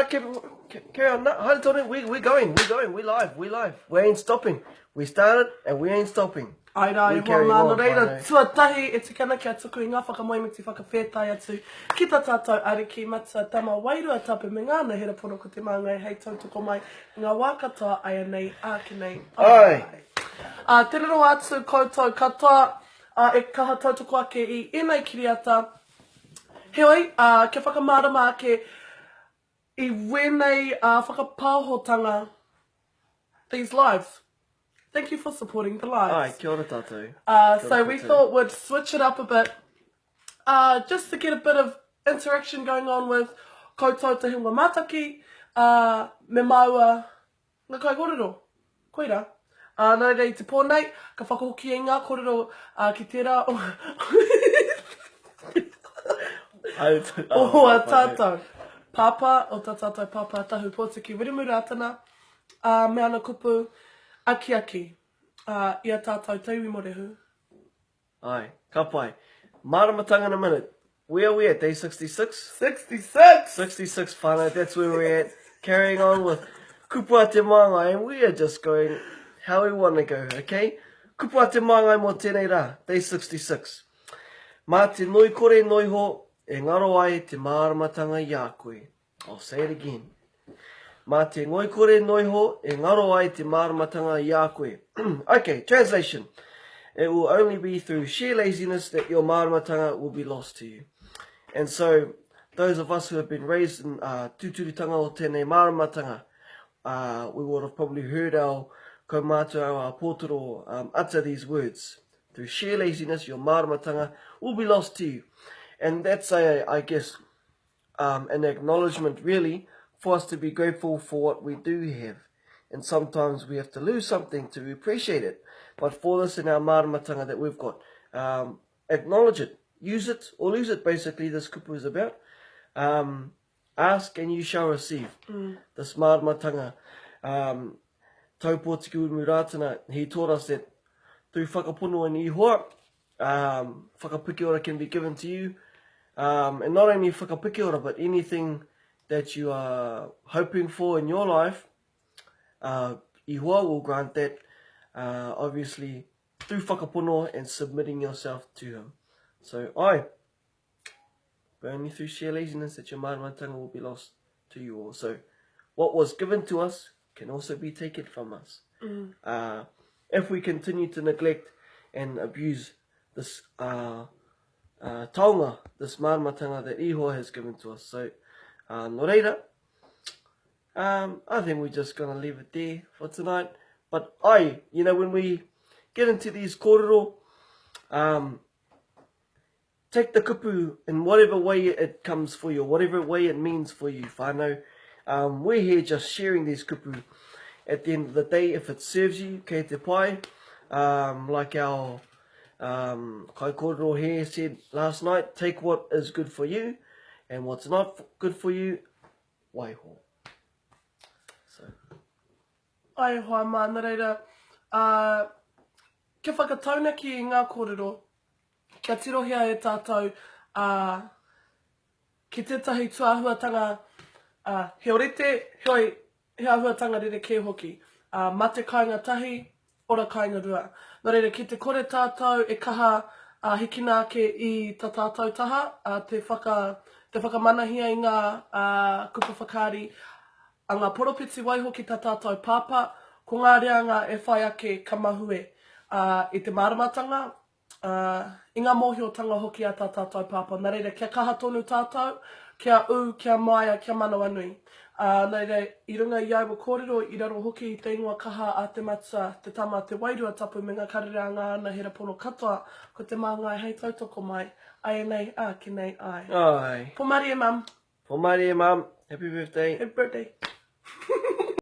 carry on. No, hold on, we're going, we live. We ain't stopping. We started and we ain't stopping. Ai rai, hoa mana reira, tuatahi e tikana kia tuku I ngā whakamoimiti whakawhetai atu. Ki ta tātou ariki mata tama wairua tapu me ngāna hera pono ko te māngai hei tautoko mai ngā wākatoa aia nei āki nei. Ai! Te rero atu koutou katoa e kaha tautoko ake I enei kiriata. Heoi, ke whakamārama ake I wenei whakapāhotanga these lives. Thank you for supporting the lives. Ai, kia ora tātou. So we thought we'd switch it up a bit, just to get a bit of interaction going on with koutou te hunga mataki, me maua ngā kai kōrero. Koira. Nā rei te pōnei, ka whakahoki e ngā kōrero ki tērā o a tātou. Papa, o tā tātou papa tahu pōtiki wirimu rātana, me ana kupu, aki, ia tātou teiwi Morehu. Ai, ka pai. Maramatanga In A Minute. Where are we at? Day 66? 66! 66, whānau. That's where we're at. Carrying on with KUPU te māngai, and we are just going how we want to go, okay? KUPU te māngai mō tēnei rā. Day 66. Mā te ngoikore noiho e ngaro ai te maramatanga I a koe. I'll say it again. Mā te ngoikore noiho e ngaro ai te maramatanga I a koe. Okay, translation. It will only be through sheer laziness that your maramatanga will be lost to you. And so, those of us who have been raised in tūturitanga o tēnei maramatanga, we would have probably heard our kaumātua, our pōtoro utter these words. Through sheer laziness, your maramatanga will be lost to you. And that's, I guess, an acknowledgement, really, for us to be grateful for what we do have. And sometimes we have to lose something to appreciate it. But for this in our maramatanga that we've got, acknowledge it, use it, or lose it, basically, this kupu is about. Ask and you shall receive. This maramatanga, taupōtiki urimu rātana, he taught us that through whakapono and ihoa, whakapiki ora can be given to you. And not only whakapiki ora, but anything that you are hoping for in your life, ihoa will grant that, obviously, through whakapono and submitting yourself to him. So, but only through sheer laziness that your maramatanga will be lost to you also. What was given to us can also be taken from us. If we continue to neglect and abuse this taonga, this maramatanga that ihoa has given to us. So, no reira, I think we're just going to leave it there for tonight. But when we get into these kōrero, take the kupu in whatever way it comes for you, whatever way it means for you, whānau. We're here just sharing these kupu. At the end of the day, if it serves you, kei te pai, like our kai kōrero here said last night, take what is good for you, and what's not good for you, waiho. So. Ai hoa mana reira, ke whakataunaki I ngā kōrero, kia tirohia e tātou ki tētahi tuahuatanga he orete, he ahuatanga rere kē hoki. Mate kāinga tahi, ora kāinga rua. Nā reira, ki te kore tātou e kaha hikina ake I tā tātou taha, te whakamanahia I ngā kupu whakaari, a ngā poropiti waiho ki tā tātou pāpā, ko ngā reanga e whai ake ka mahue I te maramatanga, I ngā mōhiotanga hoki a tā tātou pāpā. Nā reira, kia kaha tonu tātou, kia u, kia maia, kia manawa nui. Nā reira, I runga I aua kōrero, I raro hoki I te ingoa kaha a te mata, te tama, te wairua tapu me ngā kareranga ana hera pono katoa, ko te māngai hei tautoko mai, ai nei, ki nei, ai. Ai. Pomari e mam. Pomari e mam. Happy birthday. Happy birthday.